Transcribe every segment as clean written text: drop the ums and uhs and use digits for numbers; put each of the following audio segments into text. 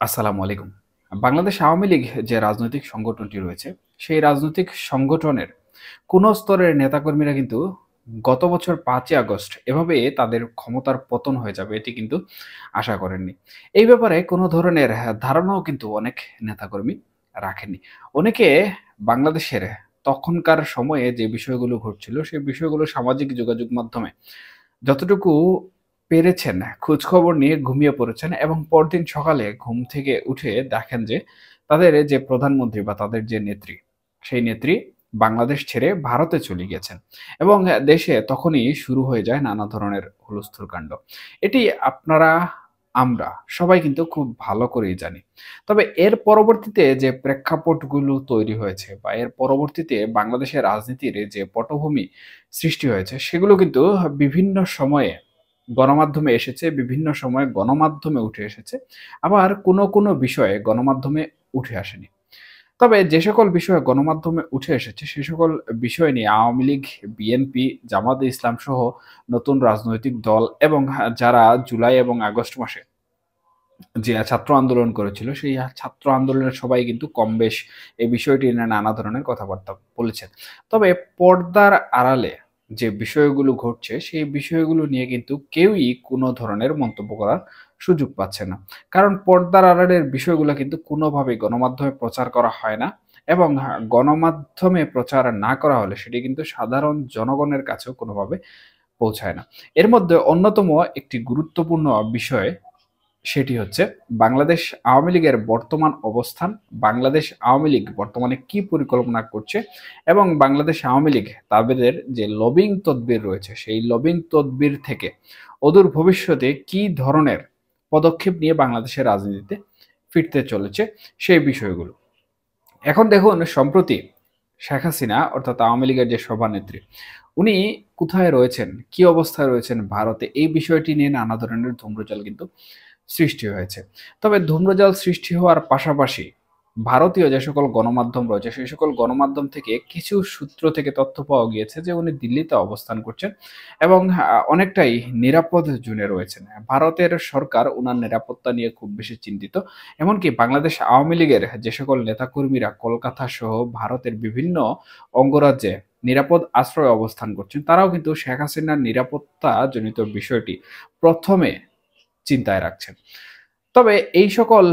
আসসালামু আলাইকুম। বাংলাদেশ আওয়ামী লীগ যে রাজনৈতিক সংগঠনটি রয়েছে, সেই রাজনৈতিক সংগঠনের কোন স্তরের নেতাকর্মীরা কিন্তু গত বছর ৫ই আগস্ট এভাবে তাদের ক্ষমতার পতন হয়ে যাবে এটি কিন্তু আশা করেননি। এই ব্যাপারে কোন ধরনের ধারণাও কিন্তু অনেক নেতাকর্মী রাখেননি। অনেকে বাংলাদেশের তখনকার সময়ে যে বিষয়গুলো ঘটছিল, সেই বিষয়গুলো সামাজিক যোগাযোগ মাধ্যমে যতটুকু পেরেছেন খোঁজখবর নিয়ে ঘুমিয়ে পড়েছেন এবং পরদিন সকালে ঘুম থেকে উঠে দেখেন যে তাদের যে প্রধানমন্ত্রী বা তাদের যে নেত্রী, সেই নেত্রী বাংলাদেশ ছেড়ে ভারতে চলে গিয়েছেন এবং দেশে তখনই শুরু হয়ে যায় নানা ধরনের হুলস্থুল কাণ্ড। এটি আপনারা, আমরা সবাই কিন্তু খুব ভালো করেই জানি। তবে এর পরবর্তীতে যে প্রেক্ষাপটগুলো তৈরি হয়েছে বা এর পরবর্তীতে বাংলাদেশের রাজনীতির যে পটভূমি সৃষ্টি হয়েছে সেগুলো কিন্তু বিভিন্ন সময়ে গণমাধ্যমে এসেছে, বিভিন্ন সময়ে গণমাধ্যমে উঠে এসেছে। আবার কোনো বিষয়ে গণমাধ্যমে উঠে আসেনি। তবে যে সকল বিষয়ে গণমাধ্যমে উঠে এসেছে সে সকল বিষয় নিয়ে আওয়ামী লীগ, বিএনপি, জামায়াতে ইসলাম সহ নতুন রাজনৈতিক দল এবং যারা জুলাই এবং আগস্ট মাসে যে ছাত্র আন্দোলন করেছিল সেই ছাত্র আন্দোলনের সবাই কিন্তু কমবেশ এই বিষয়টি নিয়ে নানা ধরনের কথাবার্তা বলেছেন। তবে পর্দার আড়ালে যে বিষয়গুলো ঘটছে সেই বিষয়গুলো নিয়ে কিন্তু কেউই কোনো ধরনের মন্তব্য করার সুযোগ পাচ্ছে না। কারণ পর্দার আড়ালের বিষয়গুলো কিন্তু কোনোভাবেই গণমাধ্যমে প্রচার করা হয় না এবং গণমাধ্যমে প্রচার না করা হলে সেটি কিন্তু সাধারণ জনগণের কাছেও কোনোভাবে পৌঁছায় না। এর মধ্যে অন্যতম একটি গুরুত্বপূর্ণ বিষয় সেটি হচ্ছে বাংলাদেশ আওয়ামী লীগের বর্তমান অবস্থান, বাংলাদেশ আওয়ামী লীগ বর্তমানে কি পরিকল্পনা করছে এবং বাংলাদেশ আওয়ামী লীগ তাদের যে লবিং তদবির রয়েছে সেই লবিং তদবির থেকে অদূর ভবিষ্যতে কি ধরনের পদক্ষেপ নিয়ে বাংলাদেশের রাজনীতিতে ফিরতে চলেছে সেই বিষয়গুলো। এখন দেখুন সম্প্রতি শেখ হাসিনা অর্থাৎ আওয়ামী লীগের যে সভানেত্রী, উনি কোথায় রয়েছেন, কি অবস্থায় রয়েছেন ভারতে, এই বিষয়টি নিয়ে নানা ধরনের ধূম্রজাল কিন্তু সৃষ্টি হয়েছে। তবে ধূম্রজাল সৃষ্টি হওয়ার পাশাপাশি ভারতীয় যে সকল গণমাধ্যম রয়েছে সেই সকল গণমাধ্যম থেকে কিছু সূত্র থেকে তথ্য পাওয়া গিয়েছে যে উনি দিল্লিতে অবস্থান করছেন এবং অনেকটাই নিরাপদ জোনে রয়েছেন। ভারতের সরকার উনার নিরাপত্তা নিয়ে খুব বেশি চিন্তিত। এমনকি বাংলাদেশ আওয়ামী লীগের যে সকল নেতাকর্মীরা কলকাতা সহ ভারতের বিভিন্ন অঙ্গরাজ্যে নিরাপদ আশ্রয়ে অবস্থান করছেন তারাও কিন্তু শেখ হাসিনার নিরাপত্তা জনিত বিষয়টি প্রথমে চিন্তায় রাখছেন। তবে এই সকল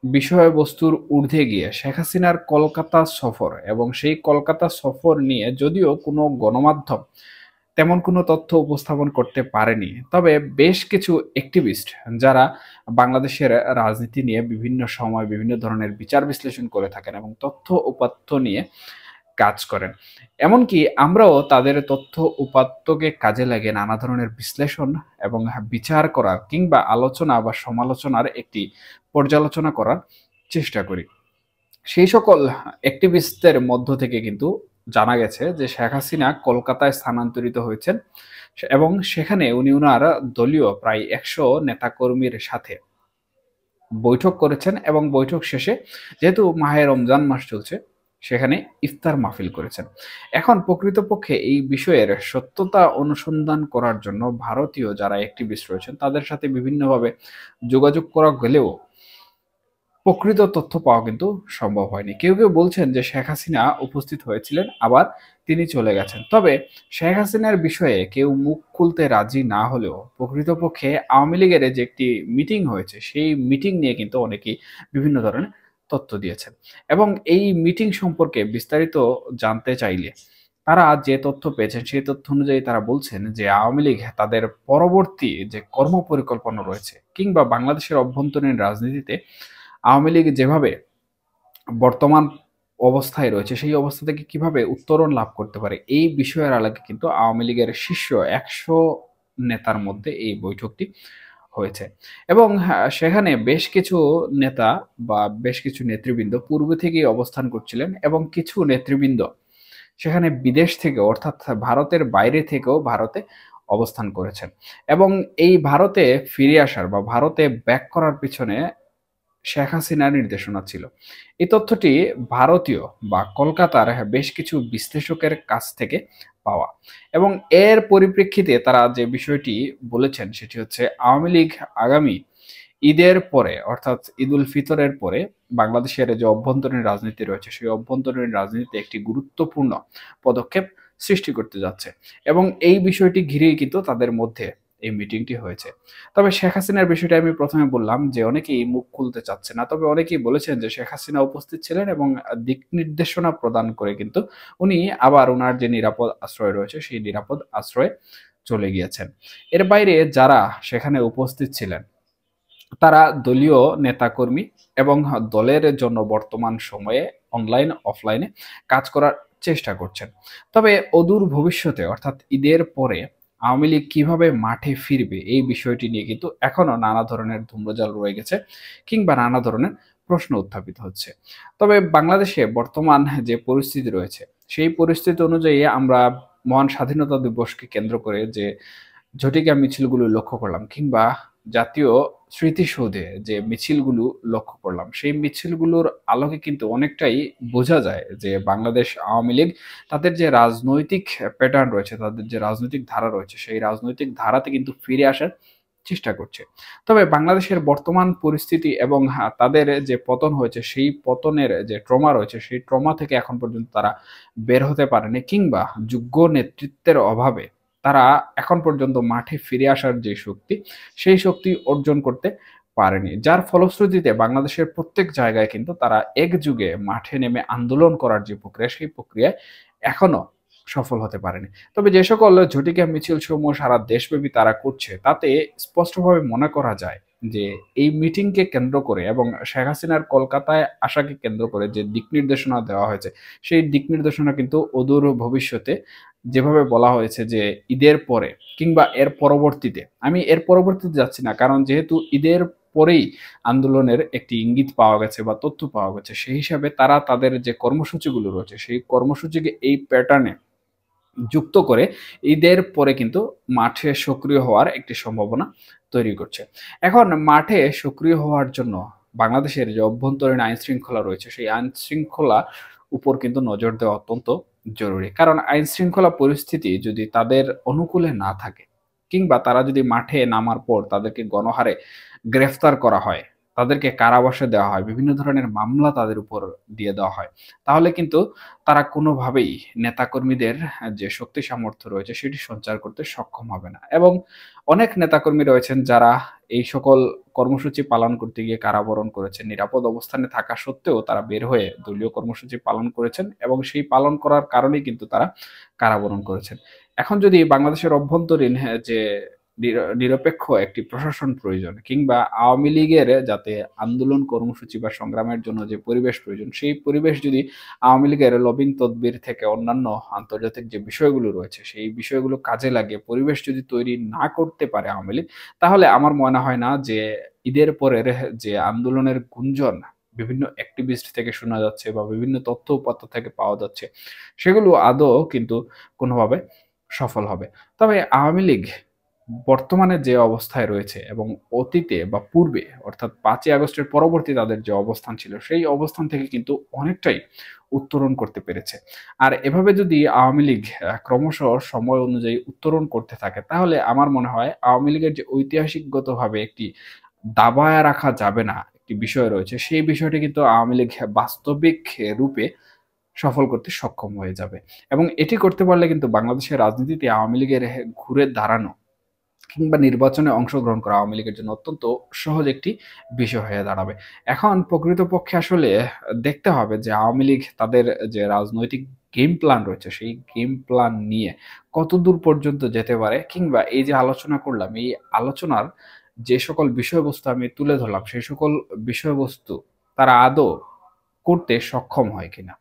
বিষয়বস্তুর ঊর্ধ্বে গিয়ে শেখ হাসিনার কলকাতা সফর এবং সেই কলকাতা সফর নিয়ে যদিও কোনো গণমাধ্যম তেমন কোনো তথ্য উপস্থাপন করতে পারেনি, তবে বেশ কিছু অ্যাক্টিভিস্ট যারা বাংলাদেশের রাজনীতি নিয়ে বিভিন্ন সময় বিভিন্ন ধরনের বিচার বিশ্লেষণ করে থাকেন এবং তথ্য উপাত্ত নিয়ে কাজ করেন। এমনকি আমরাও তাদের তথ্য উপাত্তকে কাজে লাগিয়ে নানা ধরনের বিশ্লেষণ এবং বিচার করার কিংবা আলোচনা বা সমালোচনার একটি পর্যালোচনা করার চেষ্টা করি। সেই সকল অ্যাক্টিভিস্টদের মধ্য থেকে কিন্তু জানা গেছে যে শেখ হাসিনা কলকাতায় স্থানান্তরিত হয়েছেন এবং সেখানে উনি উনার দলীয় প্রায় ১০০ নেতাকর্মীর সাথে বৈঠক করেছেন এবং বৈঠক শেষে যেহেতু মাহে রমজান মাস চলছে সেখানে ইফতার মাহফিল করেছেন। এখন প্রকৃতপক্ষে এই বিষয়ের সত্যতা অনুসন্ধান করার জন্য ভারতীয় যারা অ্যাক্টিভিস্ট রয়েছেন তাদের সাথে বিভিন্নভাবে যোগাযোগ করা গেলেও প্রকৃত তথ্য পাওয়া কিন্তু সম্ভব হয়নি। কেউ বলছেন যে শেখ হাসিনা উপস্থিত হয়েছিলেন আবার তিনি চলে গেছেন। তবে শেখ হাসিনার বিষয়ে কেউ মুখ খুলতে রাজি না হলেও প্রকৃতপক্ষে আওয়ামী লীগের যে একটি মিটিং হয়েছে সেই মিটিং নিয়ে কিন্তু অনেকেই বিভিন্ন ধরনের তথ্য দিয়েছেন এবং এই মিটিং সম্পর্কে বিস্তারিত জানতে চাইলে তারা যে তথ্য পেয়েছেন সেই তথ্য অনুযায়ী তারা বলছেন যে আওয়ামী লীগ তাদের পরবর্তী যে কর্মপরিকল্পনা রয়েছে কিংবা বাংলাদেশের অভ্যন্তরীণ রাজনীতিতে আওয়ামী লীগ যেভাবে বর্তমান অবস্থায় রয়েছে সেই অবস্থা থেকে কিভাবে উত্তরণ লাভ করতে পারে এই বিষয়ের আলোকে কিন্তু আওয়ামী লীগের শীর্ষ ১০০ নেতার মধ্যে এই বৈঠকটি হয়েছে এবং সেখানে বেশ কিছু নেতা বা বেশ কিছু নেতৃবৃন্দ পূর্ব থেকেই অবস্থান করছিলেন এবং কিছু নেতৃবৃন্দ সেখানে বিদেশ থেকে অর্থাৎ ভারতের বাইরে থেকেও ভারতে অবস্থান করেছেন এবং এই ভারতে ফিরে আসার বা ভারতে ব্যাক করার পিছনে শেখ হাসিনার নির্দেশনা ছিল। এই তথ্যটি ভারতীয় বা কলকাতার বেশ কিছু বিশ্লেষকের কাছ থেকে পাওয়া এবং এর পরিপ্রেক্ষিতে তারা যে বিষয়টি বলেছেন সেটি হচ্ছে আওয়ামী লীগ আগামী ঈদের পরে অর্থাৎ ঈদুল ফিতরের পরে বাংলাদেশের যে অভ্যন্তরীণ রাজনীতি রয়েছে সেই অভ্যন্তরীণ রাজনীতিতে একটি গুরুত্বপূর্ণ পদক্ষেপ সৃষ্টি করতে যাচ্ছে এবং এই বিষয়টি ঘিরেই কিন্তু তাদের মধ্যে এই মিটিংটি হয়েছে। তবে শেখ হাসিনার বিষয়টা আমি প্রথমে বললাম যে অনেকেই মুখ খুলতে চাচ্ছে না, তবে অনেকেই বলেছেন যে শেখ হাসিনা উপস্থিত ছিলেন এবং দিক নির্দেশনা প্রদান করে কিন্তু উনি আবার ওনার যে নিরাপদ আশ্রয় রয়েছে সেই নিরাপদ আশ্রয়ে চলে গিয়েছেন। এর বাইরে যারা সেখানে উপস্থিত ছিলেন তারা দলীয় নেতাকর্মী এবং দলের জন্য বর্তমান সময়ে অনলাইন অফলাইনে কাজ করার চেষ্টা করছেন। তবে অদূর ভবিষ্যতে অর্থাৎ ঈদের পরে আওয়ামী লীগ কিভাবে মাঠে ফিরবে এই বিষয়টি নিয়ে কিন্তু এখনো নানা ধরনের ধূম্রজাল রয়ে গেছে কিংবা নানা ধরনের প্রশ্ন উত্থাপিত হচ্ছে। তবে বাংলাদেশে বর্তমান যে পরিস্থিতি রয়েছে সেই পরিস্থিতি অনুযায়ী আমরা মহান স্বাধীনতা দিবসকে কেন্দ্র করে যে ঝটিকা মিছিলগুলো লক্ষ্য করলাম কিংবা জাতীয় স্মৃতিসৌধে যে মিছিলগুলো লক্ষ্য করলাম সেই মিছিলগুলোর আলোকে কিন্তু অনেকটাই বোঝা যায় যে বাংলাদেশ আওয়ামী লীগ তাদের যে রাজনৈতিক প্যাটার্ন রয়েছে, তাদের যে রাজনৈতিক ধারা রয়েছে সেই রাজনৈতিক ধারাতে কিন্তু ফিরে আসার চেষ্টা করছে। তবে বাংলাদেশের বর্তমান পরিস্থিতি এবং তাদের যে পতন হয়েছে সেই পতনের যে ট্রমা রয়েছে সেই ট্রমা থেকে এখন পর্যন্ত তারা বের হতে পারেনি কিংবা যোগ্য নেতৃত্বের অভাবে তারা এখন পর্যন্ত মাঠে ফিরে আসার যে শক্তি সেই শক্তি অর্জন করতে পারেনি, যার ফলশ্রুতিতে বাংলাদেশের প্রত্যেক জায়গায় কিন্তু তারা একযুগে মাঠে নেমে আন্দোলন করার যে প্রক্রিয়া সেই প্রক্রিয়ায় এখনো সফল হতে পারেনি। তবে যে সকল ঝটিকা মিছিল সমূহ সারা দেশব্যাপী তারা করছে তাতে স্পষ্টভাবে মনে করা যায় যে এই মিটিংকে কেন্দ্র করে এবং শেখ হাসিনার কলকাতায় আসাকে কেন্দ্র করে যে দিক নির্দেশনা দেওয়া হয়েছে সেই দিক নির্দেশনা কিন্তু অদূর ভবিষ্যতে যেভাবে বলা হয়েছে যে ঈদের পরে কিংবা এর পরবর্তীতে, আমি এর পরবর্তীতে যাচ্ছি না কারণ যেহেতু ঈদের পরেই আন্দোলনের একটি ইঙ্গিত পাওয়া গেছে বা তথ্য পাওয়া গেছে সেই হিসাবে তারা তাদের যে কর্মসূচিগুলো রয়েছে সেই কর্মসূচিকে এই প্যাটার্নে যুক্ত করে ঈদের পরে কিন্তু মাঠে সক্রিয় হওয়ার একটি সম্ভাবনা তৈরি করছে। এখন মাঠে সক্রিয় হওয়ার জন্য বাংলাদেশের যে অভ্যন্তরীণ আইন শৃঙ্খলা রয়েছে সেই আইন শৃঙ্খলা উপর কিন্তু নজর দেওয়া অত্যন্ত জরুরি, কারণ আইন শৃঙ্খলা পরিস্থিতি যদি তাদের অনুকূলে না থাকে কিংবা তারা যদি মাঠে নামার পর তাদেরকে গণহারে গ্রেফতার করা হয়, তাদেরকে কারাবাসে দেওয়া হয়, বিভিন্ন ধরনের মামলা তাদের উপর দিয়ে দেওয়া হয়, তাহলে কিন্তু তারা কোনোভাবেই নেতাকর্মীদের যে শক্তি সামর্থ্য রয়েছে সেটি সঞ্চার করতে সক্ষম হবে না। এবং অনেক নেতাকর্মী রয়েছেন যারা এই সকল কর্মসূচি পালন করতে গিয়ে কারাবরণ করেছেন, নিরাপদ অবস্থানে থাকা সত্ত্বেও তারা বের হয়ে দলীয় কর্মসূচি পালন করেছেন এবং সেই পালন করার কারণেই কিন্তু তারা কারাবরণ করেছেন। এখন যদি বাংলাদেশের অভ্যন্তরীণ যে নিরপেক্ষ একটি প্রশাসন প্রয়োজন কিংবা আওয়ামী লীগের যাতে আন্দোলন কর্মসূচি বা সংগ্রামের জন্য যে পরিবেশ প্রয়োজন সেই পরিবেশ যদি আওয়ামী লীগের লবিং তদবির থেকে অন্যান্য আন্তর্জাতিক যে বিষয়গুলো রয়েছে সেই বিষয়গুলো কাজে লাগিয়ে পরিবেশ যদি তৈরি না করতে পারে আওয়ামী লীগ, তাহলে আমার মনে হয় না যে ঈদের পরের যে আন্দোলনের গুঞ্জন বিভিন্ন অ্যাক্টিভিস্ট থেকে শোনা যাচ্ছে বা বিভিন্ন তথ্য উপাত্ত থেকে পাওয়া যাচ্ছে সেগুলো আদৌ কিন্তু কোনোভাবে সফল হবে। তবে আওয়ামী লীগ বর্তমানে যে অবস্থায় রয়েছে এবং অতীতে বা পূর্বে অর্থাৎ 5ই আগস্টের পরবর্তী তাদের যে অবস্থান ছিল সেই অবস্থান থেকে কিন্তু অনেকটাই উত্তরণ করতে পেরেছে। আর এভাবে যদি আওয়ামী লীগ ক্রমশ সময় অনুযায়ী উত্তরণ করতে থাকে তাহলে আমার মনে হয় আওয়ামী লীগের যে ঐতিহাসিকগতভাবে একটি দাবায় রাখা যাবে না একটি বিষয় রয়েছে সেই বিষয়টি কিন্তু আওয়ামী লীগ বাস্তবিক রূপে সফল করতে সক্ষম হয়ে যাবে এবং এটি করতে পারলে কিন্তু বাংলাদেশের রাজনীতিতে আওয়ামী লীগের ঘুরে দাঁড়ানো কিংবা নির্বাচনে অংশগ্রহণ করা আওয়ামী লীগের জন্য অত্যন্ত সহজ একটি বিষয় হয়ে দাঁড়াবে। এখন প্রকৃতপক্ষে আসলে দেখতে হবে যে আওয়ামী লীগ তাদের যে রাজনৈতিক গেম প্ল্যান রয়েছে সেই গেম প্ল্যান নিয়ে কতদূর পর্যন্ত যেতে পারে কিংবা এই যে আলোচনা করলাম এই আলোচনার যে সকল বিষয়বস্তু আমি তুলে ধরলাম সেই সকল বিষয়বস্তু তারা আদৌ করতে সক্ষম হয় কিনা।